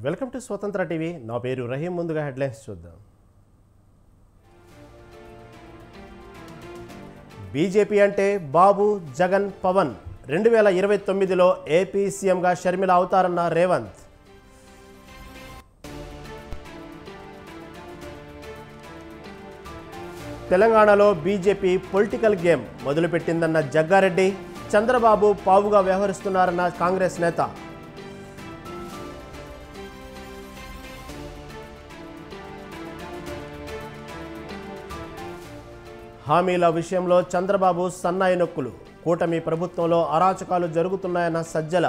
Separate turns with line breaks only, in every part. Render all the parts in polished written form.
Welcome to స్వతంత్ర TV. నా పేరు రహీం. ముందుగా హెడ్లైన్స్ చూద్దాం. బీజేపీ అంటే బాబు, జగన్, పవన్. 2029లో ఏపీ సీఎంగా షర్మిల అవుతారన్న రేవంత్. తెలంగాణలో బీజేపీ పొలిటికల్ గేమ్ మొదలుపెట్టిందన్న జగ్గారెడ్డి. చంద్రబాబు పావుగా వ్యవహరిస్తున్నారన్న కాంగ్రెస్ నేత. హామీల విషయంలో చంద్రబాబు సన్నాయి నొక్కులు. కూటమి ప్రభుత్వంలో అరాచకాలు జరుగుతున్నాయన్న సజ్జల.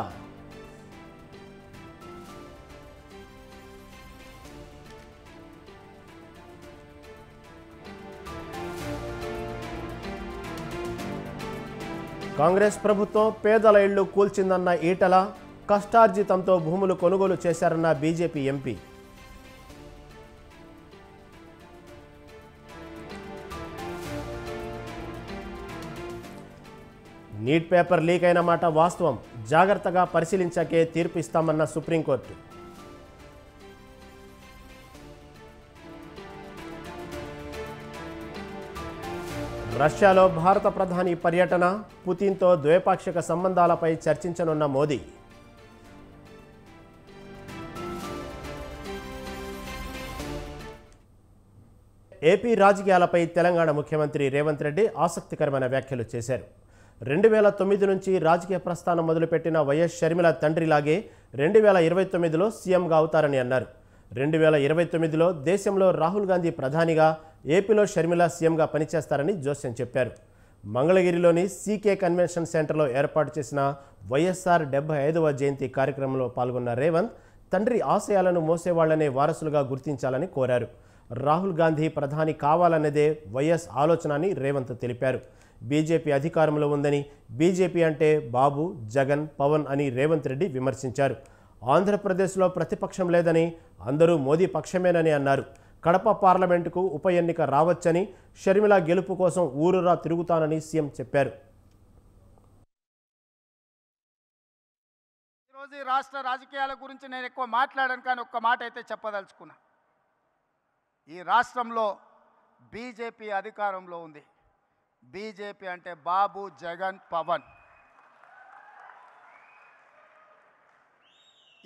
కాంగ్రెస్ ప్రభుత్వం పేదల ఇళ్లు కూల్చిందన్న ఈటల. కష్టార్జితంతో భూములు కొనుగోలు చేశారన్న BJP MP. NEET paper leak అయిన మాట వాస్తవం. జాగ్రత్తగా పరిశీలించాకే తీర్పు ఇస్తామన్న సుప్రీంకోర్టు. రష్యాలో భారత ప్రధాని పర్యటన. పుతిన్తో ద్వైపాక్షిక సంబంధాలపై చర్చించనున్న మోదీ. ఏపీ రాజకీయాలపై తెలంగాణ ముఖ్యమంత్రి రేవంత్ రెడ్డి ఆసక్తికరమైన వ్యాఖ్యలు చేశారు. 2009 నుంచి రాజకీయ ప్రస్థానం మొదలుపెట్టిన వైఎస్ షర్మిల తండ్రిలాగే 2029లో సీఎంగా అవుతారని అన్నారు. 2029లో దేశంలో రాహుల్ గాంధీ ప్రధానిగా, ఏపీలో షర్మిల సీఎంగా పనిచేస్తారని జోస్యం చెప్పారు. మంగళగిరిలోని సీకే కన్వెన్షన్ సెంటర్లో ఏర్పాటు చేసిన వైఎస్ఆర్ 75వ జయంతి కార్యక్రమంలో పాల్గొన్న రేవంత్ తండ్రి ఆశయాలను మోసేవాళ్లనే వారసులుగా గుర్తించాలని కోరారు. రాహుల్ గాంధీ ప్రధాని కావాలన్నదే వైఎస్ ఆలోచన అని రేవంత్ తెలిపారు. బీజేపీ అధికారంలో ఉందని, బీజేపీ అంటే బాబు, జగన్, పవన్ అని రేవంత్ రెడ్డి విమర్శించారు. ఆంధ్రప్రదేశ్లో ప్రతిపక్షం లేదని, అందరూ మోదీ పక్షమేనని అన్నారు. కడప పార్లమెంటుకు ఉప ఎన్నిక రావచ్చని, షర్మిల గెలుపు కోసం ఊరూరా తిరుగుతానని సీఎం చెప్పారు.
ఈరోజు ఈ రాష్ట్ర రాజకీయాల గురించి నేను ఎక్కువ మాట్లాడాను, కానీ ఒక్క మాట అయితే చెప్పదలుచుకున్నా. ఈ రాష్ట్రంలో బీజేపీ అధికారంలో ఉంది. బీజేపీ అంటే బాబు, జగన్, పవన్.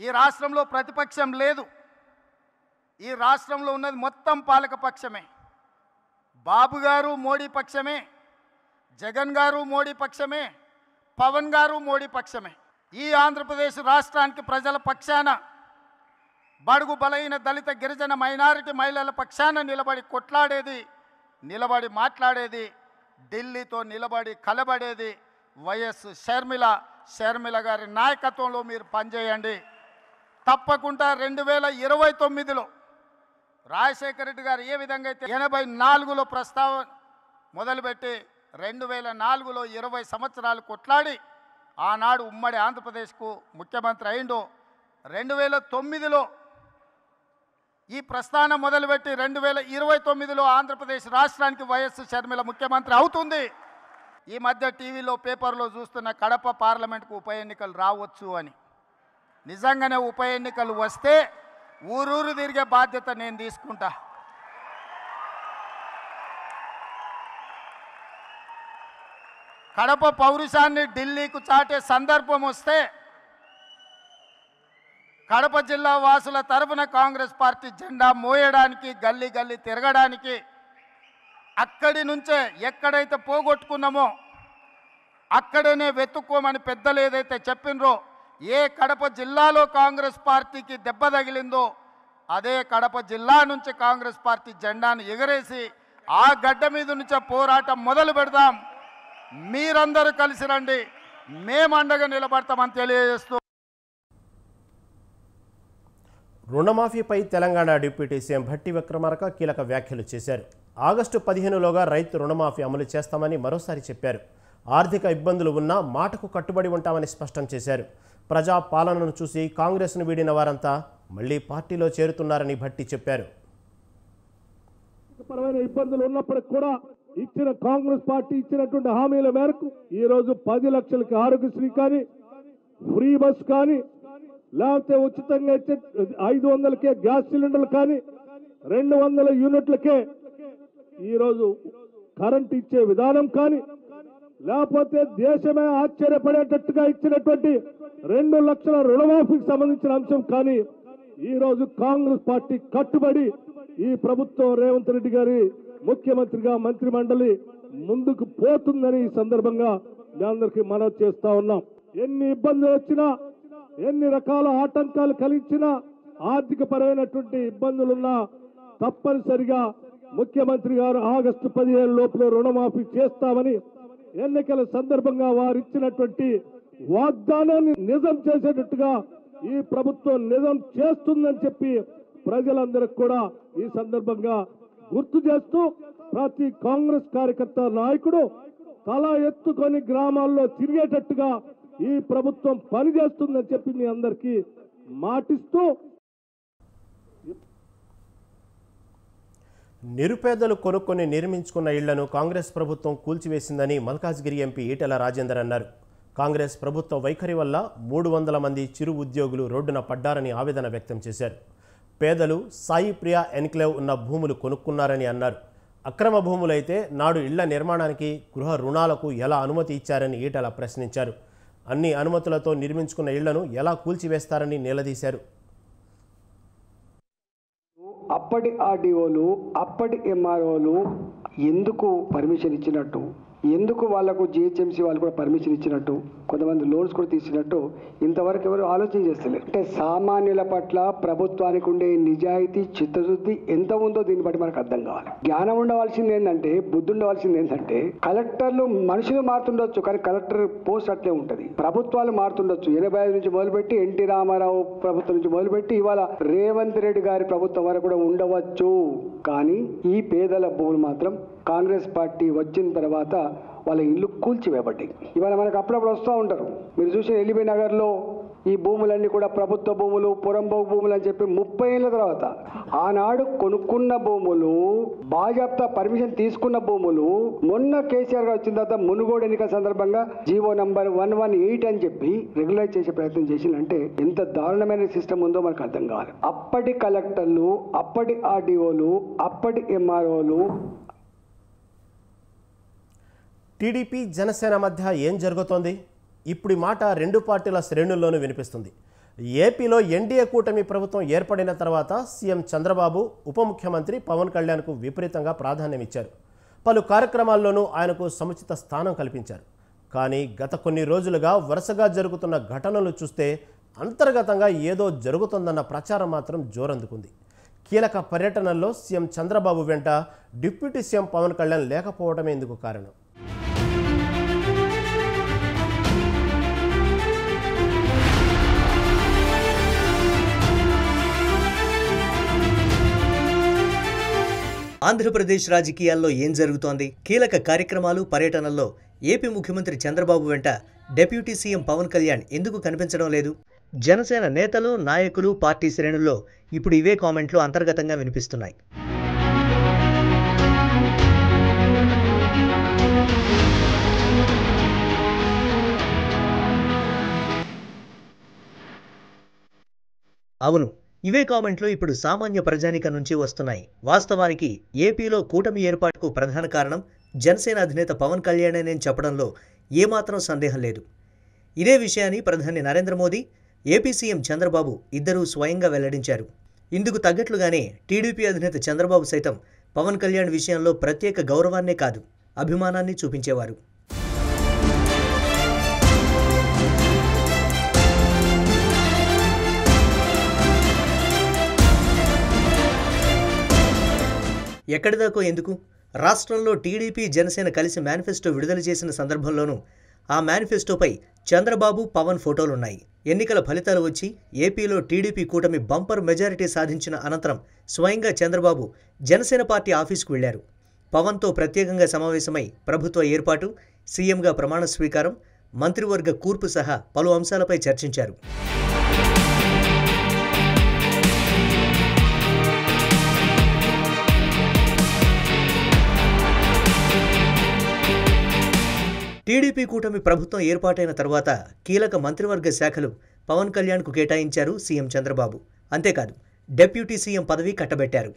ఈ రాష్ట్రంలో ప్రతిపక్షం లేదు. ఈ రాష్ట్రంలో ఉన్నది మొత్తం పాలక పక్షమే. బాబు గారు మోడీ పక్షమే, జగన్ గారు మోడీ పక్షమే, పవన్ గారు మోడీ పక్షమే. ఈ ఆంధ్రప్రదేశ్ రాష్ట్రానికి ప్రజల పక్షాన, బడుగు బలైన దళిత గిరిజన మైనారిటీ మహిళల పక్షాన నిలబడి కొట్లాడేది, నిలబడి మాట్లాడేది, ఢిల్లీతో నిలబడి కలబడేది వైఎస్ షర్మిల గారి నాయకత్వంలో మీరు పనిచేయండి. తప్పకుండా 2029లో రాజశేఖర రెడ్డి గారు ఏ విధంగా అయితే 84లో ప్రస్తావన మొదలుపెట్టి 2004లో 20 సంవత్సరాలు కొట్లాడి ఆనాడు ఉమ్మడి ఆంధ్రప్రదేశ్కు ముఖ్యమంత్రి అయిందో, 2009లో ఈ ప్రస్థానం మొదలుపెట్టి 2029లో ఆంధ్రప్రదేశ్ రాష్ట్రానికి వైఎస్ షర్మిల ముఖ్యమంత్రి అవుతుంది. ఈ మధ్య టీవీలో, పేపర్లో చూస్తున్న కడప పార్లమెంట్కు ఉప ఎన్నికలు రావచ్చు అని. నిజంగానే ఉప ఎన్నికలు వస్తే ఊరూరు తిరిగే బాధ్యత నేను తీసుకుంటా. కడప పౌరుషాన్ని ఢిల్లీకు చాటే సందర్భం వస్తే కడప జిల్లా వాసుల తరఫున కాంగ్రెస్ పార్టీ జెండా మోయడానికి, గల్లీ గల్లీ తిరగడానికి, అక్కడి నుంచే ఎక్కడైతే పోగొట్టుకున్నామో అక్కడనే వెతుక్కోమని పెద్దలు ఏదైతే చెప్పినరో, ఏ కడప జిల్లాలో కాంగ్రెస్ పార్టీకి దెబ్బ తగిలిందో అదే కడప జిల్లా నుంచి కాంగ్రెస్ పార్టీ జెండాను ఎగరేసి ఆ గడ్డ మీద నుంచే పోరాటం మొదలు పెడదాం. మీరందరూ కలిసి రండి, మేము అండగా నిలబడతామని తెలియజేస్తూ.
రుణమాఫీపై తెలంగాణ డిప్యూటీ సీఎం భట్టి విక్రమార్క కీలక వ్యాఖ్యలు చేశారు. ఆగస్టు 15లోగా రైతు రుణమాఫీ అమలు చేస్తామని మరోసారి చెప్పారు. ఆర్థిక ఇబ్బందులు ఉన్నా మాటకు కట్టుబడి ఉంటామని స్పష్టం చేశారు. ప్రజా పాలనను చూసి కాంగ్రెస్ను వీడిన వారంతా మళ్లీ పార్టీలో చేరుతున్నారని భట్టి చెప్పారు.
ఇబ్బందులు ఉన్నప్పటికీ కూడా ఇచ్చిన కాంగ్రెస్ పార్టీ ఇచ్చినటువంటి హామీల మేరకు ఈ రోజు 10 లక్షలకి ఆరోగ్యశ్రీ కానీ, ఫ్రీ బస్ కానీ, లేకపోతే ఉచితంగా ఇచ్చే 500కే గ్యాస్ సిలిండర్లు కానీ 200 యూనిట్లకే ఈరోజు కరెంట్ ఇచ్చే విధానం కానీ లేకపోతే దేశమే ఆశ్చర్యపడేటట్టుగా ఇచ్చినటువంటి 2 లక్షల రుణమాఫీకి సంబంధించిన అంశం కానీ ఈరోజు కాంగ్రెస్ పార్టీ కట్టుబడి ఈ ప్రభుత్వం రేవంత్ రెడ్డి గారి ముఖ్యమంత్రిగా మంత్రి మండలి ముందుకు పోతుందని ఈ సందర్భంగా మీ అందరికీ మనవి చేస్తా ఉన్నాం. ఎన్ని ఇబ్బందులు వచ్చినా ఎన్ని రకాల ఆటంకాలు కలిగించినా ఆర్థిక పరమైనటువంటి ఇబ్బందులున్నా తప్పనిసరిగా ముఖ్యమంత్రి గారు ఆగస్టు 15 లోపల రుణమాఫీ చేస్తామని ఎన్నికల సందర్భంగా వారు ఇచ్చినటువంటి వాగ్దానాన్ని నిజం చేసేటట్టుగా ఈ ప్రభుత్వం నిజం చేస్తుందని చెప్పి ప్రజలందరికీ కూడా ఈ సందర్భంగా గుర్తు చేస్తూ ప్రతి కాంగ్రెస్ కార్యకర్త నాయకుడు తల ఎత్తుకొని గ్రామాల్లో తిరిగేటట్టుగా ఈ ప్రభుత్వం పనిచేస్తుందని చెప్పి మీ అందరికీ మాటిస్తూ
నిరుపేదలు కొనుక్కొని నిర్మించుకున్న ఇళ్లను కాంగ్రెస్ ప్రభుత్వం కూల్చివేసిందని మల్కాజ్గిరి ఎంపీ ఈటెల రాజేందర్ అన్నారు. కాంగ్రెస్ ప్రభుత్వ వైఖరి వల్ల 300 మంది చిరు ఉద్యోగులు రోడ్డున పడ్డారని ఆవేదన వ్యక్తం చేశారు. పేదలు సాయి ప్రియా ఎన్క్లేవ్ ఉన్న భూములు కొనుక్కున్నారని అన్నారు. అక్రమ భూములైతే నాడు ఇళ్ల నిర్మాణానికి గృహ రుణాలకు ఎలా అనుమతి ఇచ్చారని ఈటెల ప్రశ్నించారు. అన్ని అనుమతులతో నిర్మించుకున్న ఇళ్లను ఎలా కూల్చివేస్తారని నిలదీశారు.
అప్పటి ఆర్డీఓలు అప్పటి ఎంఆర్ఓలు ఎందుకు పర్మిషన్ ఇచ్చినట్టు, ఎందుకు వాళ్లకు జిహెచ్ఎంసీ వాళ్ళు కూడా పర్మిషన్ ఇచ్చినట్టు, కొంతమంది లోన్స్ కూడా తీసినట్టు ఇంతవరకు ఎవరు ఆలోచన చేస్తలేరు. అంటే సామాన్యుల పట్ల ప్రభుత్వానికి ఉండే నిజాయితీ చిత్తశుద్ధి ఎంత ఉందో దీన్ని బట్టి మనకు అర్థం కావాలి. జ్ఞానం ఉండవలసింది ఏంటంటే, బుద్ధి ఉండవలసింది ఏంటంటే, కలెక్టర్లు మనుషులు మారుతుండొచ్చు కానీ కలెక్టర్ పోస్ట్ అట్లే ఉంటుంది. ప్రభుత్వాలు మారుతుండొచ్చు. 85 నుంచి మొదలుపెట్టి ఎన్టీ రామారావు ప్రభుత్వం నుంచి మొదలుపెట్టి ఇవాళ రేవంత్ రెడ్డి గారి ప్రభుత్వం వరకు కూడా ఉండవచ్చు. కానీ ఈ పేదల భూములు మాత్రం కాంగ్రెస్ పార్టీ వచ్చిన తర్వాత వాళ్ళ ఇల్లు కూల్చివేయబడ్డాయి. ఇవాళ మనకు అప్పుడప్పుడు వస్తూ ఉంటారు. మీరు చూసిన ఎల్బీ నగర్లో ఈ భూములన్నీ కూడా ప్రభుత్వ భూములు, పురంబోగు భూములు అని చెప్పి 30 ఏళ్ళ తర్వాత ఆనాడు కొనుక్కున్న భూములు, బాజాప్తా పర్మిషన్ తీసుకున్న భూములు మొన్న కేసీఆర్ గారు వచ్చిన తర్వాత మునుగోడు ఎన్నికల సందర్భంగా జీవో నంబర్ 118 అని చెప్పి రెగ్యులైజ్ చేసే ప్రయత్నం చేసిందంటే ఎంత దారుణమైన సిస్టమ్ ఉందో మనకు అర్థం కావాలి. అప్పటి కలెక్టర్లు, అప్పటి ఆర్డీఓలు, అప్పటి ఎంఆర్ఓలు.
టీడీపీ జనసేన మధ్య ఏం జరుగుతోంది? ఇప్పుడు మాట 2 పార్టీల శ్రేణుల్లోనూ వినిపిస్తుంది. ఏపీలో ఎన్డీఏ కూటమి ప్రభుత్వం ఏర్పడిన తర్వాత సీఎం చంద్రబాబు ఉప ముఖ్యమంత్రి పవన్ కళ్యాణ్కు విపరీతంగా ప్రాధాన్యం ఇచ్చారు. పలు కార్యక్రమాల్లోనూ ఆయనకు సముచిత స్థానం కల్పించారు. కానీ గత కొన్ని రోజులుగా వరుసగా జరుగుతున్న ఘటనలు చూస్తే అంతర్గతంగా ఏదో జరుగుతుందన్న ప్రచారం మాత్రం జోరందుకుంది. కీలక పర్యటనల్లో సీఎం చంద్రబాబు వెంట డిప్యూటీ సీఎం పవన్ కళ్యాణ్ లేకపోవడమే ఇందుకు కారణం.
ఆంధ్రప్రదేశ్ రాజకీయాల్లో ఏం జరుగుతోంది? కీలక కార్యక్రమాలు, పర్యటనల్లో ఏపీ ముఖ్యమంత్రి చంద్రబాబు వెంట డిప్యూటీ సీఎం పవన్ కళ్యాణ్ ఎందుకు కనిపించడం లేదు? జనసేన నేతలు, నాయకులు, పార్టీ శ్రేణుల్లో ఇప్పుడు ఇవే కామెంట్లు అంతర్గతంగా వినిపిస్తున్నాయి. అవును, ఇవే కామెంట్లు ఇప్పుడు సామాన్య ప్రజానికం నుంచి వస్తున్నాయి. వాస్తవానికి ఏపీలో కూటమి ఏర్పాటుకు ప్రధాన కారణం జనసేన అధినేత పవన్ కళ్యాణ్ అని చెప్పడంలో ఏమాత్రం సందేహం లేదు. ఇదే విషయాన్ని ప్రధాని నరేంద్ర మోదీ, ఏపీ సీఎం చంద్రబాబు ఇద్దరూ స్వయంగా వెల్లడించారు. ఇందుకు తగ్గట్లుగానే టీడీపీ అధినేత చంద్రబాబు సైతం పవన్ కళ్యాణ్ విషయంలో ప్రత్యేక గౌరవాన్నే కాదు, అభిమానాన్ని చూపించేవారు. ఎక్కడిదాకో ఎందుకు? రాష్ట్రంలో టీడీపీ, జనసేన కలిసి మేనిఫెస్టో విడుదల చేసిన సందర్భంలోనూ ఆ మేనిఫెస్టోపై చంద్రబాబు, పవన్ ఫోటోలున్నాయి. ఎన్నికల ఫలితాలు వచ్చి ఏపీలో టీడీపీ కూటమి బంపర్ మెజారిటీ సాధించిన అనంతరం స్వయంగా చంద్రబాబు జనసేన పార్టీ ఆఫీసుకు వెళ్లారు. పవన్తో ప్రత్యేకంగా సమావేశమై ప్రభుత్వ ఏర్పాటు, సీఎంగా ప్రమాణ స్వీకారం, మంత్రివర్గ కూర్పు సహా పలు అంశాలపై చర్చించారు. టీడీపీ కూటమి ప్రభుత్వం ఏర్పాటైన తర్వాత కీలక మంత్రివర్గ శాఖలు పవన్ కళ్యాణ్కు కేటాయించారు సీఎం చంద్రబాబు. అంతేకాదు డిప్యూటీ సీఎం పదవి కట్టబెట్టారు.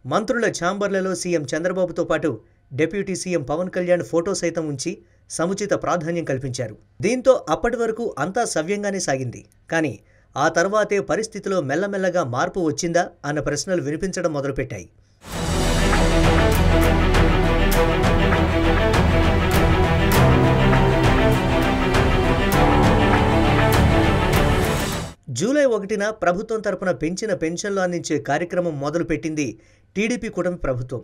మంత్రుల ఛాంబర్లలో సీఎం చంద్రబాబుతో పాటు deputy CM Pawan Kalyan photo సైతం ఉంచి సముచిత ప్రాధాన్యం కల్పించారు. దీంతో అప్పటి వరకు అంతా సవ్యంగానే సాగింది. కానీ ఆ తర్వాతే పరిస్థితిలో మెల్లమెల్లగా మార్పు వచ్చిందా అన్న ప్రశ్నలు వినిపించడం మొదలుపెట్టాయి. జూలై 1న ప్రభుత్వం తరపున పెంచిన పెన్షన్లు అందించే కార్యక్రమం మొదలుపెట్టింది టీడీపీ కూటమి ప్రభుత్వం.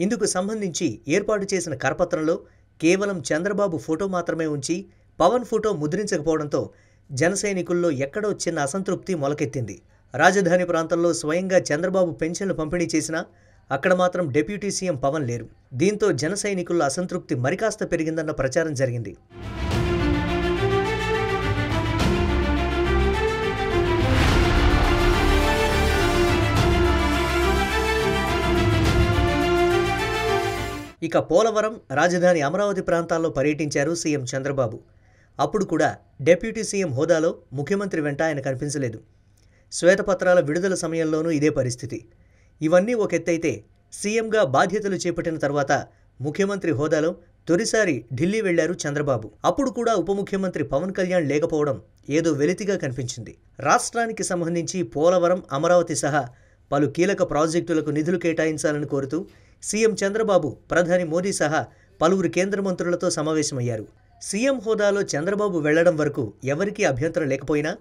ఇందుకు సంబంధించి ఏర్పాటు చేసిన కరపత్రంలో కేవలం చంద్రబాబు ఫోటో మాత్రమే ఉంచి పవన్ ఫోటో ముద్రించకపోవడంతో జన సైనికుల్లో ఎక్కడో చిన్న అసంతృప్తి మొలకెత్తింది. రాజధాని ప్రాంతంలో స్వయంగా చంద్రబాబు పెన్షన్లు పంపిణీ చేసినా అక్కడ మాత్రం డిప్యూటీ సీఎం పవన్ లేరు. దీంతో జన సైనికుల్లో అసంతృప్తి మరికాస్త పెరిగిందన్న ప్రచారం జరిగింది. ఇక పోలవరం, రాజధాని అమరావతి ప్రాంతాల్లో పర్యటించారు సీఎం చంద్రబాబు. అప్పుడు కూడా డిప్యూటీ సీఎం హోదాలో ముఖ్యమంత్రి వెంట ఆయన కనిపించలేదు. శ్వేతపత్రాల విడుదల సమయంలోనూ ఇదే పరిస్థితి. ఇవన్నీ ఒక ఎత్తైతే సీఎంగా బాధ్యతలు చేపట్టిన తర్వాత ముఖ్యమంత్రి హోదాలో తొలిసారి ఢిల్లీ వెళ్లారు చంద్రబాబు. అప్పుడు కూడా ఉప ముఖ్యమంత్రి పవన్ కళ్యాణ్ లేకపోవడం ఏదో వెలితిగా కనిపించింది. రాష్ట్రానికి సంబంధించి పోలవరం, అమరావతి సహా పలు కీలక ప్రాజెక్టులకు నిధులు కేటాయించాలని కోరుతూ సీఎం చంద్రబాబు ప్రధాని మోదీ సహా పలువురు కేంద్ర మంత్రులతో సమావేశమయ్యారు. సీఎం హోదాలో చంద్రబాబు వెళ్లడం వరకు ఎవరికీ అభ్యంతరం లేకపోయినా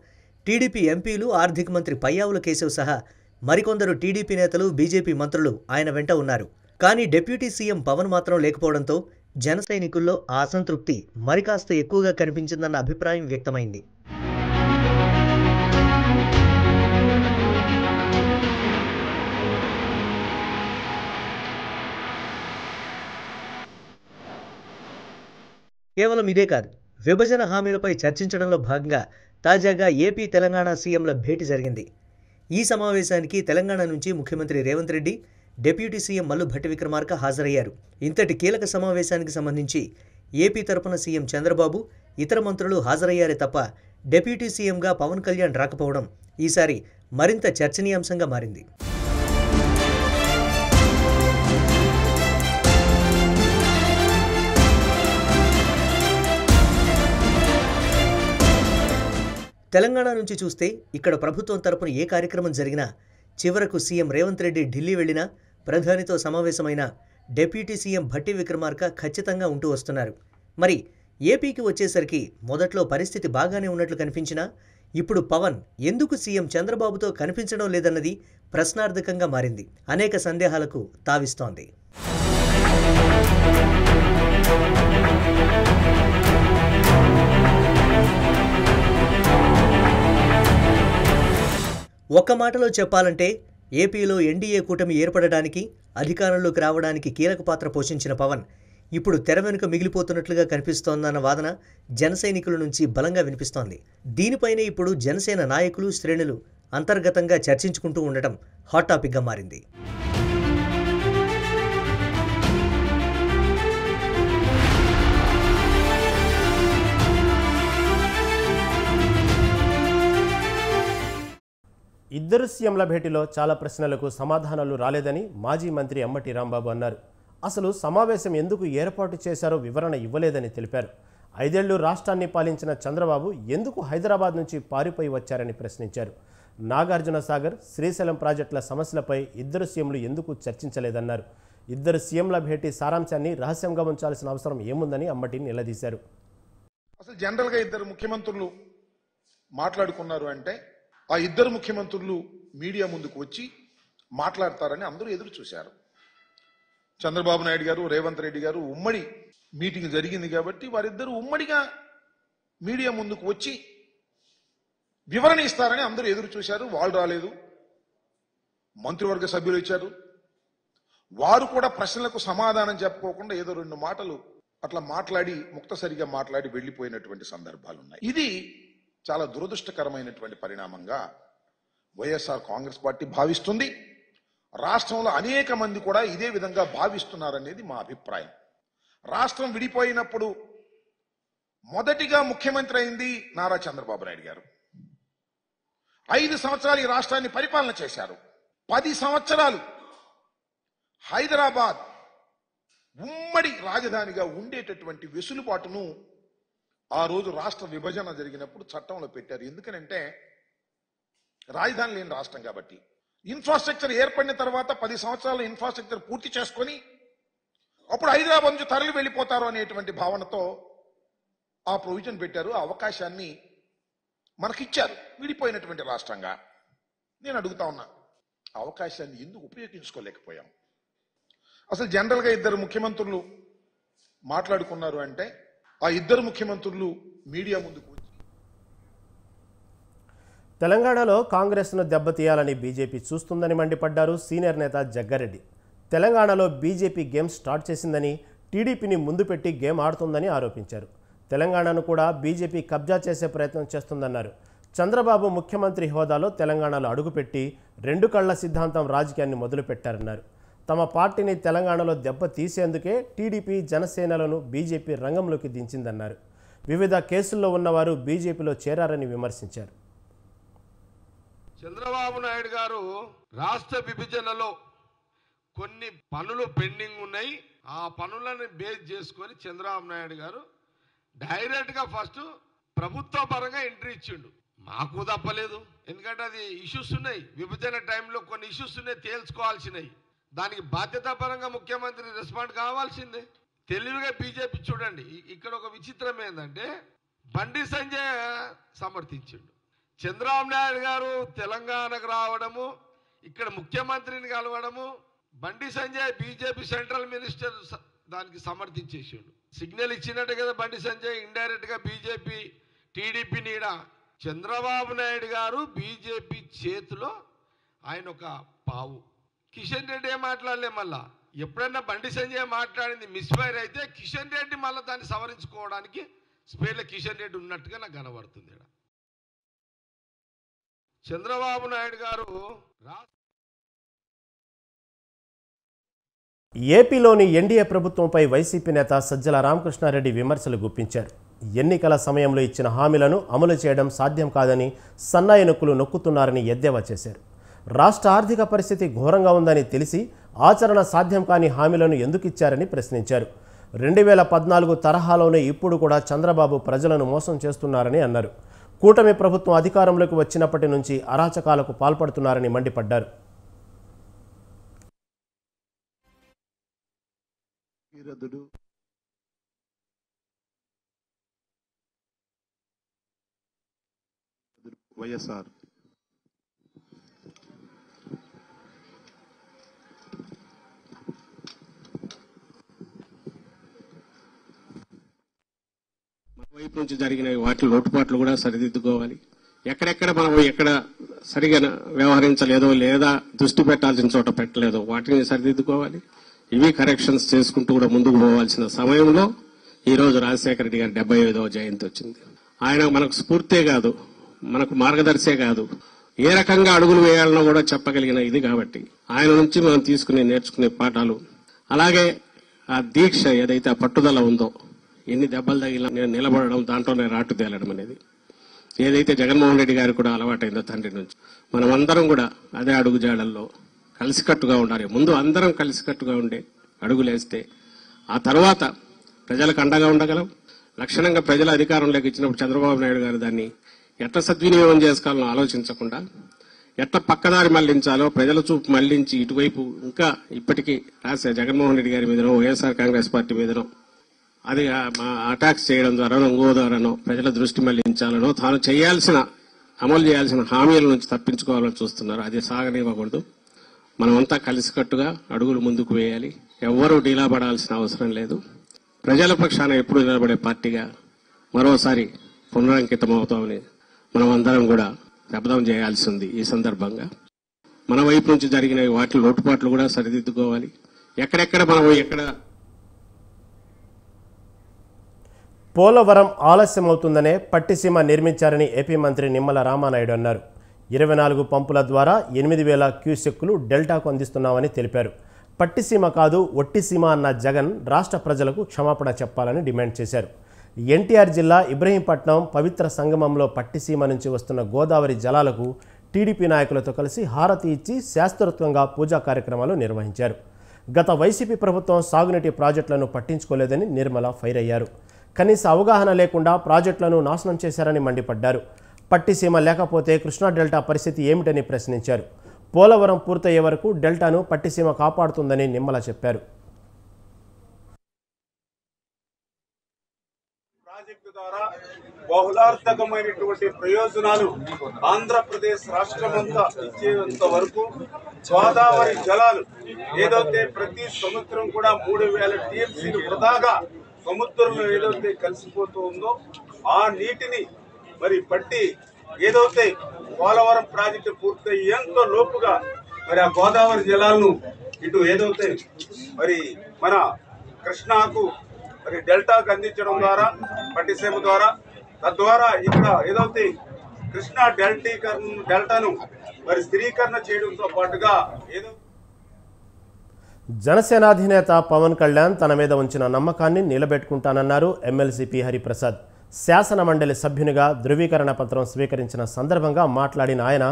టీడీపీ ఎంపీలు, ఆర్థిక మంత్రి పయ్యావుల కేశవ్ సహా మరికొందరు టీడీపీ నేతలు, బీజేపీ మంత్రులు ఆయన వెంట ఉన్నారు. కానీ డిప్యూటీ సీఎం పవన్ మాత్రం లేకపోవడంతో జన సైనికుల్లో ఆ అసంతృప్తి మరికాస్త ఎక్కువగా కనిపించిందన్న అభిప్రాయం వ్యక్తమైంది. కేవలం ఇదే కాదు, విభజన హామీలపై చర్చించడంలో భాగంగా తాజాగా ఏపీ, తెలంగాణ సీఎంల భేటీ జరిగింది. ఈ సమావేశానికి తెలంగాణ నుంచి ముఖ్యమంత్రి రేవంత్ రెడ్డి, డిప్యూటీ సీఎం మల్లు భట్టి విక్రమార్క హాజరయ్యారు. ఇంతటి కీలక సమావేశానికి సంబంధించి ఏపీ తరపున సీఎం చంద్రబాబు, ఇతర మంత్రులు హాజరయ్యారే తప్ప డిప్యూటీ సీఎంగా పవన్ కళ్యాణ్ రాకపోవడం ఈసారి మరింత చర్చనీయాంశంగా మారింది. తెలంగాణ నుంచి చూస్తే ఇక్కడ ప్రభుత్వం తరపున ఏ కార్యక్రమం జరిగినా చివరకు సీఎం రేవంత్ రెడ్డి ఢిల్లీ వెళ్లినా, ప్రధానితో సమావేశమైన డిప్యూటీ సీఎం భట్టి విక్రమార్క ఖచ్చితంగా ఉంటూ వస్తున్నారు. మరి ఏపీకి వచ్చేసరికి మొదట్లో పరిస్థితి బాగానే ఉన్నట్లు కనిపించినా ఇప్పుడు పవన్ ఎందుకు సీఎం చంద్రబాబుతో కనిపించడం లేదన్నది ప్రశ్నార్థకంగా మారింది. అనేక సందేహాలకు తావిస్తోంది. ఒక్క మాటలో చెప్పాలంటే ఏపీలో ఎన్డీఏ కూటమి ఏర్పడడానికి, అధికారంలోకి రావడానికి కీలక పాత్ర పోషించిన పవన్ ఇప్పుడు తెర వెనుక మిగిలిపోతున్నట్లుగా కనిపిస్తోందన్న వాదన జన సైనికుల నుంచి బలంగా వినిపిస్తోంది. దీనిపైనే ఇప్పుడు జనసేన నాయకులు, శ్రేణులు అంతర్గతంగా చర్చించుకుంటూ ఉండటం హాట్ టాపిక్గా మారింది.
ఇద్దరు సీఎంల భేటీలో చాలా ప్రశ్నలకు సమాధానాలు రాలేదని మాజీ మంత్రి అంబటి రాంబాబు అన్నారు. అసలు సమావేశం ఎందుకు ఏర్పాటు చేశారో వివరణ ఇవ్వలేదని తెలిపారు. 5 ఏళ్లు రాష్ట్రాన్ని పాలించిన చంద్రబాబు ఎందుకు హైదరాబాద్ నుంచి పారిపోయి వచ్చారని ప్రశ్నించారు. నాగార్జున సాగర్, శ్రీశైలం ప్రాజెక్టుల సమస్యలపై ఇద్దరు సీఎంలు ఎందుకు చర్చించలేదన్నారు. ఇద్దరు సీఎంల భేటీ సారాంశాన్ని రహస్యంగా ఉంచాల్సిన అవసరం ఏముందని అంబటి నిలదీశారు.
అసలు జనరల్గా ఇద్దరు ముఖ్యమంత్రులు మాట్లాడుకున్నారు అంటే ఆ ఇద్దరు ముఖ్యమంత్రులు మీడియా ముందుకు వచ్చి మాట్లాడతారని అందరూ ఎదురు చూశారు. చంద్రబాబు నాయుడు గారు, రేవంత్ రెడ్డి గారు ఉమ్మడి మీటింగ్ జరిగింది కాబట్టి వారిద్దరూ ఉమ్మడిగా మీడియా ముందుకు వచ్చి వివరణ ఇస్తారని అందరూ ఎదురు చూశారు. వాళ్ళు రాలేదు. మంత్రివర్గ సభ్యులు ఇచ్చారు. వారు కూడా ప్రశ్నలకు సమాధానం చెప్పుకోకుండా ఏదో 2 మాటలు అట్లా మాట్లాడి ముక్తసరిగా మాట్లాడి వెళ్లిపోయినటువంటి సందర్భాలు ఉన్నాయి. ఇది చాలా దురదృష్టకరమైనటువంటి పరిణామంగా వైఎస్ఆర్ కాంగ్రెస్ పార్టీ భావిస్తుంది. రాష్ట్రంలో అనేక మంది కూడా ఇదే విధంగా భావిస్తున్నారనేది మా అభిప్రాయం. రాష్ట్రం విడిపోయినప్పుడు మొదటిగా ముఖ్యమంత్రి అయింది నారా చంద్రబాబు నాయుడు గారు. 5 సంవత్సరాలు ఈ రాష్ట్రాన్ని పరిపాలన చేశారు. 10 సంవత్సరాలు హైదరాబాద్ ఉమ్మడి రాజధానిగా ఉండేటటువంటి వెసులుబాటును ఆ రోజు రాష్ట్ర విభజన జరిగినప్పుడు చట్టంలో పెట్టారు. ఎందుకనంటే రాజధాని లేని రాష్ట్రం కాబట్టి. ఇన్ఫ్రాస్ట్రక్చర్ ఏర్పడిన తర్వాత 10 సంవత్సరాలు ఇన్ఫ్రాస్ట్రక్చర్ పూర్తి చేసుకొని అప్పుడు హైదరాబాద్ నుంచి తరలి వెళ్ళిపోతారు అనేటువంటి భావనతో ఆ ప్రొవిజన్ పెట్టారు. ఆ అవకాశాన్ని మనకిచ్చారు విడిపోయినటువంటి రాష్ట్రంగా. నేను అడుగుతా ఉన్నా, ఆ అవకాశాన్ని ఎందుకు ఉపయోగించుకోలేకపోయాం? అసలు జనరల్గా ఇద్దరు ముఖ్యమంత్రులు మాట్లాడుకున్నారు అంటే ఆ ఇద్దరు ముఖ్యమంత్రులు మీడియా ముందుకు వచ్చి
తెలంగాణలో కాంగ్రెస్ను దెబ్బతీయాలని బీజేపీ చూస్తుందని మండిపడ్డారు సీనియర్ నేత జగ్గారెడ్డి. తెలంగాణలో బీజేపీ గేమ్ స్టార్ట్ చేసిందని, టీడీపీని ముందు పెట్టి గేమ్ ఆడుతుందని ఆరోపించారు. తెలంగాణను కూడా బీజేపీ కబ్జా చేసే ప్రయత్నం చేస్తుందన్నారు. చంద్రబాబు ముఖ్యమంత్రి హోదాలో తెలంగాణలో అడుగుపెట్టి 2 కళ్ల సిద్ధాంతం రాజకీయాన్ని మొదలుపెట్టారన్నారు. తమ పార్టీని తెలంగాణలో దెబ్బ తీసేందుకే టీడీపీ జనసేనలను బీజేపీ రంగంలోకి దించిందన్నారు. వివిధ కేసుల్లో ఉన్నవారు బీజేపీలో చేరారని విమర్శించారు.
చంద్రబాబు నాయుడు గారు రాష్ట్ర విభజనలో కొన్ని పనులు పెండింగ్ ఉన్నాయి. ఆ పనులను బేస్ చేసుకొని చంద్రబాబు నాయుడు గారు డైరెక్ట్ గా ఫస్ట్ ప్రభుత్వ పరంగా ఎంట్రీ ఇచ్చిండు. మాకు తప్పలేదు, ఎందుకంటే అది ఇష్యూస్ ఉన్నాయి. విభజన టైంలో కొన్ని ఇష్యూస్ ఉన్నాయి, తేల్చుకోవాల్సినవి. దానికి బాధ్యతా పరంగా ముఖ్యమంత్రి రెస్పాండ్ కావాల్సిందే. తెలివిగా బీజేపీ చూడండి, ఇక్కడ ఒక విచిత్రం ఏంటంటే బండి సంజయ్ సమర్థించిండు. చంద్రబాబు నాయుడు గారు తెలంగాణకు రావడము, ఇక్కడ ముఖ్యమంత్రిని కలవడము, Bandi Sanjay BJP central minister దానికి సమర్థించేసాడు. సిగ్నల్ ఇచ్చినట్టు కదా బండి సంజయ్ ఇండైరెక్ట్ గా బీజేపీ టీడీపీ నీడ. చంద్రబాబు నాయుడు గారు బీజేపీ చేతిలో ఆయన ఒక పావు. కిషన్ రెడ్డి ఏం మాట్లాడలే. మళ్ళా ఎప్పుడైనా బండి సంజయ్ మాట్లాడింది మిస్ఫైర్ అయితే కిషన్ రెడ్డి మళ్ళీ దాన్ని సవరించుకోవడానికి స్పేర్లో కిషన్ రెడ్డి ఉన్నట్టుగా నాకు కనబడుతుంది. చంద్రబాబు నాయుడు గారు
ఏపీలోని ఎన్డీఏ ప్రభుత్వంపై వైసీపీ నేత సజ్జల రామకృష్ణారెడ్డి విమర్శలు గుప్పించారు. ఎన్నికల సమయంలో ఇచ్చిన హామీలను అమలు చేయడం సాధ్యం కాదని సన్నాయి నొక్కులు నొక్కుతున్నారని ఎద్దేవా చేశారు. రాష్ట్ర ఆర్థిక పరిస్థితి ఘోరంగా ఉందని తెలిసి ఆచరణ సాధ్యం కాని హామీలను ఎందుకు ఇచ్చారని ప్రశ్నించారు. 2014 తరహాలోనే ఇప్పుడు కూడా చంద్రబాబు ప్రజలను మోసం చేస్తున్నారని అన్నారు. కూటమి ప్రభుత్వం అధికారంలోకి వచ్చినప్పటి నుంచి అరాచకాలకు పాల్పడుతున్నారని మండిపడ్డారు.
వైఎస్ఆర్ మన వైపు నుంచి జరిగిన వాటి లోటుపాట్లు కూడా సరిదిద్దుకోవాలి. ఎక్కడెక్కడ మనం ఎక్కడ సరిగా వ్యవహరించలేదో లేదా దృష్టి పెట్టాల్సిన చోట పెట్టలేదో వాటిని సరిదిద్దుకోవాలి. ఇవి కరెక్షన్స్ చేసుకుంటూ కూడా ముందుకు పోవాల్సిన సమయంలో ఈరోజు రాజశేఖర రెడ్డి గారి 75వ జయంతి వచ్చింది. ఆయన మనకు స్ఫూర్తే కాదు, మనకు మార్గదర్శే కాదు, ఏ రకంగా అడుగులు వేయాలనో కూడా చెప్పగలిగిన ఇది. కాబట్టి ఆయన నుంచి మనం నేర్చుకునే పాఠాలు, అలాగే ఆ దీక్ష ఏదైతే ఆ పట్టుదల ఉందో, ఎన్ని దెబ్బలు తగిలినా నిలబడడం, దాంట్లోనే రాటు తేలడం అనేది ఏదైతే జగన్మోహన్ రెడ్డి గారికి కూడా అలవాటైందో తండ్రి నుంచి, మనం అందరం కూడా అదే అడుగు జాడల్లో కలిసికట్టుగా ఉండాలి. ముందు అందరం కలిసికట్టుగా ఉండే అడుగులేస్తే ఆ తర్వాత ప్రజలకు అండగా ఉండగలం. లక్షణంగా ప్రజల అధికారంలోకి ఇచ్చినప్పుడు చంద్రబాబు నాయుడు గారు దాన్ని ఎట్లా సద్వినియోగం చేసుకోవాలో ఆలోచించకుండా ఎట్లా పక్కదారి మళ్లించాలో ప్రజల చూపు మళ్లించి ఇటువైపు ఇంకా ఇప్పటికీ రాసే జగన్మోహన్ రెడ్డి గారి మీదనో వైఎస్ఆర్ కాంగ్రెస్ పార్టీ మీదనో అది అటాక్స్ చేయడం ద్వారానో ఇంకో ద్వారానో ప్రజల దృష్టి మళ్లించాలనో తాను అమలు చేయాల్సిన హామీల నుంచి తప్పించుకోవాలని చూస్తున్నారు. అది సాగనివ్వకూడదు. మనమంతా కలిసికట్టుగా అడుగులు ముందుకు వేయాలి. ఎవ్వరూ డీలా పడాల్సిన అవసరం లేదు. ప్రజల పక్షాన ఎప్పుడు నిలబడే పార్టీగా మరోసారి పునరంకితం అవుతామని మనం అందరం కూడా శపథం చేయాల్సి ఉంది. ఈ సందర్భంగా మన వైపు నుంచి జరిగిన వాటి లోటుపాట్లు కూడా సరిదిద్దుకోవాలి. ఎక్కడెక్కడ మనం
పోలవరం ఆలస్యమవుతుందనే పట్టిసీమ నిర్మించారని ఏపీ మంత్రి నిమ్మల రామానాయుడు అన్నారు. 24 పంపుల ద్వారా 8,000 క్యూసెక్కులు డెల్టాకు అందిస్తున్నామని తెలిపారు. పట్టిసీమ కాదు ఒట్టిసీమ అన్న జగన్ రాష్ట్ర ప్రజలకు క్షమాపణ చెప్పాలని డిమాండ్ చేశారు. ఎన్టీఆర్ జిల్లా ఇబ్రహీంపట్నం పవిత్ర సంగమంలో పట్టిసీమ నుంచి వస్తున్న గోదావరి జలాలకు టీడీపీ నాయకులతో కలిసి హారతి ఇచ్చి శాస్త్రోక్తంగా పూజా కార్యక్రమాలు నిర్వహించారు. గత వైసీపీ ప్రభుత్వం సాగునీటి ప్రాజెక్టులను పట్టించుకోలేదని నిర్మల ఫైర్ అయ్యారు. కనీస అవగాహన లేకుండా ప్రాజెక్టులను నాశనం చేశారని మండిపడ్డారు. పట్టిసీమ లేకపోతే కృష్ణా డెల్టా పరిస్థితి ఏమిటని ప్రశ్నించారు. పోలవరం పూర్తయ్యే వరకు డెల్టాను పట్టిసీమ కాపాడుతుందని నిమ్మల చెప్పారు.
ప్రాజెక్టు ద్వారా బహుళార్థకమైనటువంటి ప్రయోజనాలు ఆంధ్రప్రదేశ్ రాష్ట్రమంతా ఇచ్చేంత వరకు గోదావరి జలాలు ఏదైతే ప్రతి సంవత్సరం కూడా 3000 టీఎంసీలు వృధాగా సముద్రంలో ఏదైతే కలిసిపోతూ ఉందో ఆ నీటిని మరి పట్టి ఏదైతే పోలవరం ప్రాజెక్టు పూర్తయ్యేంత లోపుగా మరి ఆ గోదావరి జలాలను ఇటు ఏదైతే మరి మన కృష్ణాకు మరి డెల్టాకు అందించడం ద్వారా పట్టిసీమ ద్వారా తద్వారా ఇక్కడ ఏదైతే కృష్ణా డెల్టాను మరి స్థిరీకరణ చేయడంతో పాటుగా
జనసేన అధినేత పవన్ కళ్యాణ్ తన మీద ఉంచిన నమ్మకాన్ని నిలబెట్టుకుంటానన్నారు ఎమ్మెల్సీ పి హరిప్రసాద్. శాసన మండలి సభ్యునిగా ధృవీకరణ పత్రం స్వీకరించిన సందర్భంగా మాట్లాడిన ఆయన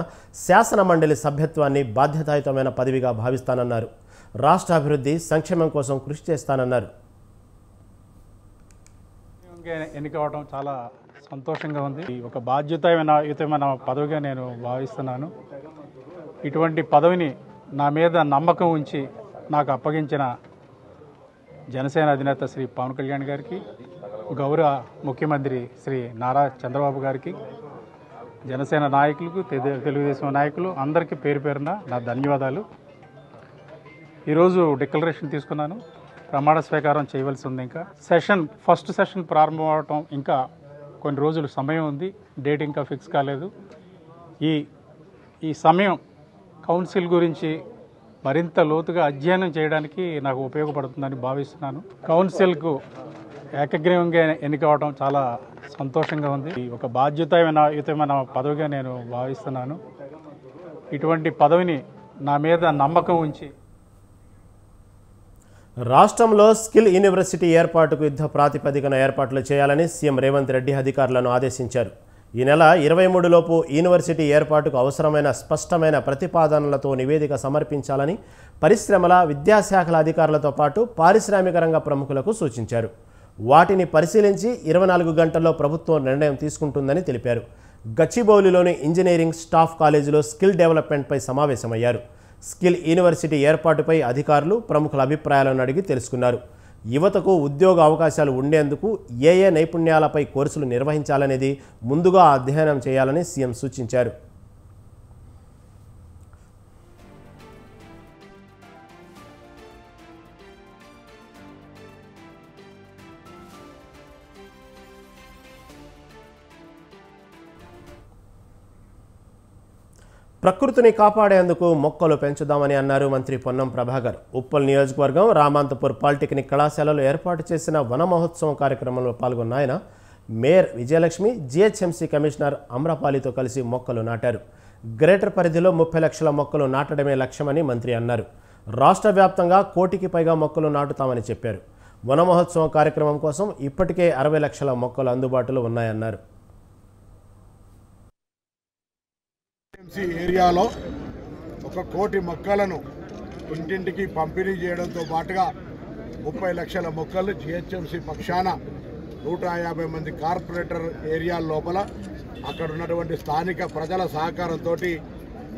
శాసన మండలి సభ్యత్వాన్ని బాధ్యతాయుతమైన పదవిగా భావిస్తానన్నారు. రాష్ట్ర అభివృద్ధి సంక్షేమం కోసం కృషి చేస్తానన్నారు.
ఎన్నికవడం చాలా సంతోషంగా ఉంది. ఒక బాధ్యతాయుతమైన పదవిగా నేను భావిస్తున్నాను. ఇటువంటి పదవిని నా మీద నమ్మకం ఉంచి నాకు అప్పగించిన జనసేన అధినేత శ్రీ పవన్ కళ్యాణ్ గారికి, గౌరవ ముఖ్యమంత్రి శ్రీ నారా చంద్రబాబు గారికి, జనసేన నాయకులకు, తెలుగుదేశం నాయకులు అందరికీ పేరు పేరున నా ధన్యవాదాలు. ఈరోజు డిక్లరేషన్ తీసుకున్నాను. ప్రమాణ స్వీకారం చేయవలసి ఉంది. ఇంకా ఫస్ట్ సెషన్ ప్రారంభం అవటం ఇంకా కొన్ని రోజులు సమయం ఉంది. డేట్ ఇంకా ఫిక్స్ కాలేదు. ఈ సమయం కౌన్సిల్ గురించి మరింత లోతుగా అధ్యయనం చేయడానికి నాకు ఉపయోగపడుతుందని భావిస్తున్నాను. కౌన్సిల్కు ఏకగ్రీవంగా ఎన్నికవడం చాలా సంతోషంగా ఉంది. ఒక బాధ్యతాయుతమైన పదవిగా నేను భావిస్తున్నాను. ఇటువంటి పదవిని నా మీద నమ్మకం ఉంచి
రాష్ట్రంలో స్కిల్ యూనివర్సిటీ ఏర్పాటుకు యుద్ధ ప్రాతిపదికన ఏర్పాట్లు చేయాలని సీఎం రేవంత్ రెడ్డి అధికారులను ఆదేశించారు. ఈ నెల 23 లోపు యూనివర్సిటీ ఏర్పాటుకు అవసరమైన స్పష్టమైన ప్రతిపాదనలతో నివేదిక సమర్పించాలని పరిశ్రమల, విద్యాశాఖల అధికారులతో పాటు పారిశ్రామిక రంగ ప్రముఖులకు సూచించారు. వాటిని పరిశీలించి 24 గంటల్లో ప్రభుత్వం నిర్ణయం తీసుకుంటుందని తెలిపారు. గచ్చిబౌలిలోని ఇంజనీరింగ్ స్టాఫ్ కాలేజీలో స్కిల్ డెవలప్మెంట్పై సమావేశమయ్యారు. స్కిల్ యూనివర్సిటీ ఏర్పాటుపై అధికారులు, ప్రముఖుల అభిప్రాయాలను అడిగి తెలుసుకున్నారు. యువతకు ఉద్యోగ అవకాశాలు ఉండేందుకు ఏ నైపుణ్యాలపై కోర్సులు నిర్వహించాలనేది ముందుగా అధ్యయనం చేయాలని సీఎం సూచించారు. ప్రకృతిని కాపాడేందుకు మొక్కలు పెంచుదామని అన్నారు మంత్రి పొన్నం ప్రభాకర్. ఉప్పల్ నియోజకవర్గం రామాంతపూర్ పాలిటెక్నిక్ కళాశాలలో ఏర్పాటు చేసిన వన మహోత్సవం కార్యక్రమంలో పాల్గొన్న ఆయన మేయర్ విజయలక్ష్మి, జీహెచ్ఎంసీ కమిషనర్ అమ్రపాలితో కలిసి మొక్కలు నాటారు. గ్రేటర్ పరిధిలో 30 లక్షల మొక్కలు నాటడమే లక్ష్యమని మంత్రి అన్నారు. రాష్ట్ర వ్యాప్తంగా 1 కోటికి పైగా మొక్కలు నాటుతామని చెప్పారు. వన మహోత్సవం కార్యక్రమం కోసం ఇప్పటికే 60 లక్షల మొక్కలు అందుబాటులో ఉన్నాయన్నారు.
ఏరియాలో 1 కోటి మొక్కలను ఇంటింటికి పంపిణీ చేయడంతో పాటుగా 30 లక్షల మొక్కలు జిహెచ్ఎంసీ పక్షాన 150 మంది కార్పొరేటర్ ఏరియా లోపల అక్కడ ఉన్నటువంటి స్థానిక ప్రజల సహకారంతో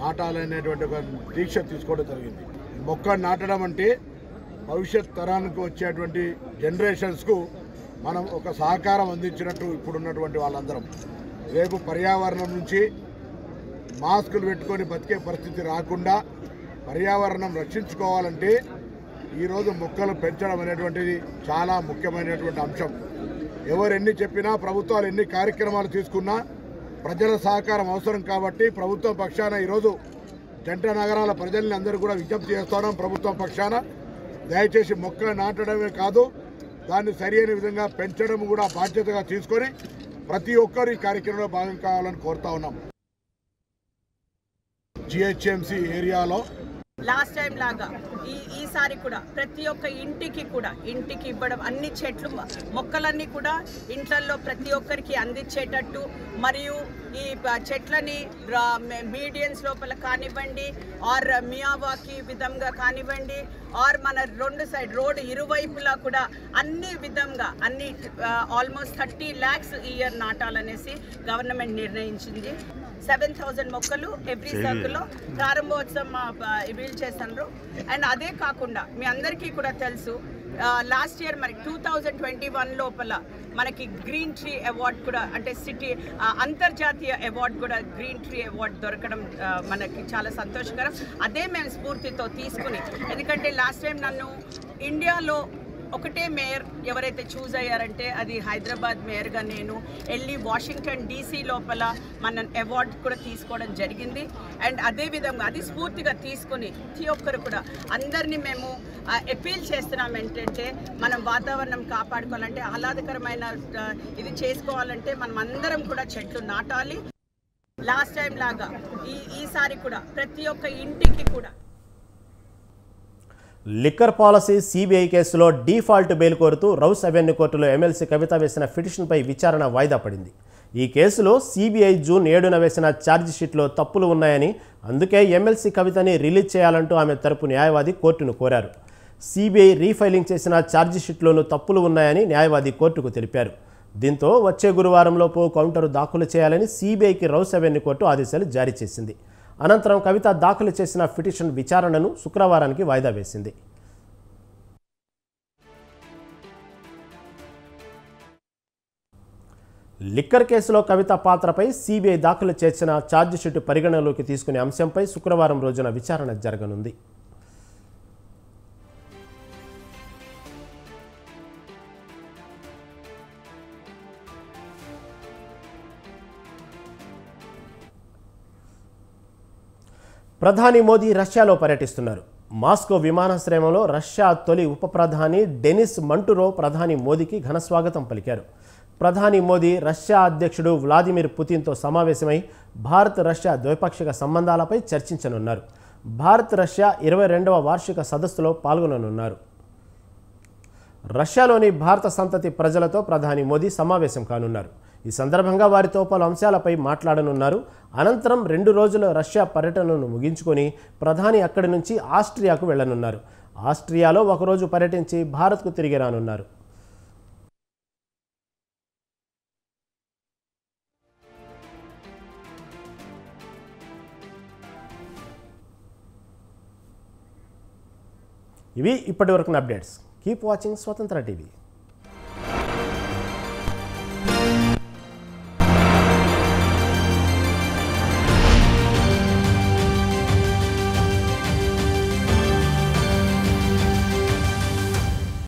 నాటాలనేటువంటి ఒక దీక్ష తీసుకోవడం జరిగింది. మొక్క నాటడం అంటే భవిష్యత్ తరానికి వచ్చేటువంటి జనరేషన్స్కు మనం ఒక సహకారం అందించినట్టు ఇప్పుడున్నటువంటి వాళ్ళందరం. రేపు పర్యావరణం నుంచి మాస్కులు పెట్టుకొని బతికే పరిస్థితి రాకుండా పర్యావరణం రక్షించుకోవాలంటే ఈరోజు మొక్కలు పెంచడం అనేటువంటిది చాలా ముఖ్యమైనటువంటి అంశం. ఎవరు ఎన్ని చెప్పినా, ప్రభుత్వాలు ఎన్ని కార్యక్రమాలు తీసుకున్నా ప్రజల సహకారం అవసరం కాబట్టి ప్రభుత్వం పక్షాన ఈరోజు జంట నగరాల ప్రజల్ని అందరూ కూడా విజ్ఞప్తి చేస్తున్నాం. ప్రభుత్వం పక్షాన దయచేసి మొక్కలు నాటడమే కాదు, దాన్ని సరైన విధంగా పెంచడం కూడా బాధ్యతగా తీసుకొని ప్రతి ఒక్కరు ఈ కార్యక్రమంలో భాగం కావాలని కోరుతా ఉన్నాం. జిహెచ్ఎంసీ ఏరియాలో
లాస్ట్ టైం లాగా ఈసారి కూడా ప్రతి ఒక్క ఇంటికి ఇవ్వడం, అన్ని చెట్లు మొక్కలన్నీ కూడా ఇంట్లల్లో ప్రతి ఒక్కరికి అందించేటట్టు, మరియు ఈ చెట్లని మీడియన్స్ లోపల కానివ్వండి ఆర్ మియావాకి విధంగా కానివ్వండి ఆర్ మన రెండు సైడ్ రోడ్ ఇరువైపులా కూడా అన్ని విధంగా అన్ని ఆల్మోస్ట్ 30 lakhs ఈ ఇయర్ నాటాలనేసి గవర్నమెంట్ నిర్ణయించింది. 7,000 మొక్కలు ఎవ్రీ సర్కిల్లో ప్రారంభోత్సవం వీలు చేశారు. అండ్ అదే కాకుండా మీ అందరికీ కూడా తెలుసు, లాస్ట్ ఇయర్ మనకి 2021 లోపల మనకి గ్రీన్ ట్రీ అవార్డ్ కూడా, అంటే సిటీ అంతర్జాతీయ అవార్డు కూడా గ్రీన్ ట్రీ అవార్డు దొరకడం మనకి చాలా సంతోషకరం. అదే మేము స్ఫూర్తితో తీసుకుని, ఎందుకంటే లాస్ట్ టైం నన్ను ఇండియాలో ఒకటే మేయర్ ఎవరైతే చూస్ అయ్యారంటే అది హైదరాబాద్ మేయర్గా నేను వెళ్ళి వాషింగ్టన్ DC లోపల మన అవార్డు కూడా తీసుకోవడం జరిగింది. అండ్ అదేవిధంగా అది స్ఫూర్తిగా తీసుకుని ప్రతి ఒక్కరు కూడా అందరినీ మేము అపీల్ చేస్తున్నాం ఏంటంటే, మనం వాతావరణం కాపాడుకోవాలంటే, ఆహ్లాదకరమైన ఇది చేసుకోవాలంటే మనం అందరం కూడా చెట్లు నాటాలి. లాస్ట్ టైం లాగా ఈసారి కూడా ప్రతి ఒక్క ఇంటికి కూడా
లిక్కర్ పాలసీ సిబిఐ కేసులో డీఫాల్ట్ బెయిల్ కోరుతూ రౌస్ అవెన్యూ కోర్టులో ఎమ్మెల్సీ కవిత వేసిన పిటిషన్పై విచారణ వాయిదా పడింది. ఈ కేసులో సిబిఐ జూన్ 7న వేసిన ఛార్జిషీట్లో తప్పులు ఉన్నాయని, అందుకే ఎమ్మెల్సీ కవితని రిలీజ్ చేయాలంటూ ఆమె తరపు న్యాయవాది కోర్టును కోరారు. సిబిఐ రీఫైలింగ్ చేసిన ఛార్జిషీట్లోనూ తప్పులు ఉన్నాయని న్యాయవాది కోర్టుకు తెలిపారు. దీంతో వచ్చే గురువారంలోపు కౌంటరు దాఖలు చేయాలని సిబిఐకి రౌస్ అవెన్యూ కోర్టు ఆదేశాలు జారీ చేసింది. అనంతరం కవిత దాఖలు చేసిన పిటిషన్ విచారణను శుక్రవారానికి వాయిదా వేసింది. లిక్కర్ కేసులో కవిత పాత్రపై సిబిఐ దాఖలు చేసిన ఛార్జిషీట్ పరిగణలోకి తీసుకునే అంశంపై శుక్రవారం రోజున విచారణ జరగనుంది. ప్రధాని మోదీ రష్యాలో పర్యటిస్తున్నారు. మాస్కో విమానాశ్రయంలో రష్యా తొలి ఉప ప్రధాని డెనిస్ మంటురో ప్రధాని మోదీకి ఘన స్వాగతం పలికారు. ప్రధాని మోదీ రష్యా అధ్యక్షుడు వ్లాదిమిర్ పుతిన్తో సమావేశమై భారత్ రష్యా ద్వైపాక్షిక సంబంధాలపై చర్చించనున్నారు. భారత్ రష్యా 22వ వార్షిక సదస్సులో పాల్గొననున్నారు. రష్యాలోని భారత సంతతి ప్రజలతో ప్రధాని మోదీ సమావేశం కానున్నారు. ఈ సందర్భంగా వారితో పలు అంశాలపై మాట్లాడనున్నారు. అనంతరం 2 రోజుల రష్యా పర్యటనను ముగించుకొని ప్రధాని అక్కడి నుంచి ఆస్ట్రియాకు వెళ్లనున్నారు. ఆస్ట్రియాలో ఒకరోజు పర్యటించి భారత్కు తిరిగి రానున్నారు. ఇవి ఇప్పటివరకున్న అప్డేట్స్. కీప్ వాచింగ్ స్వతంత్ర టీవీ.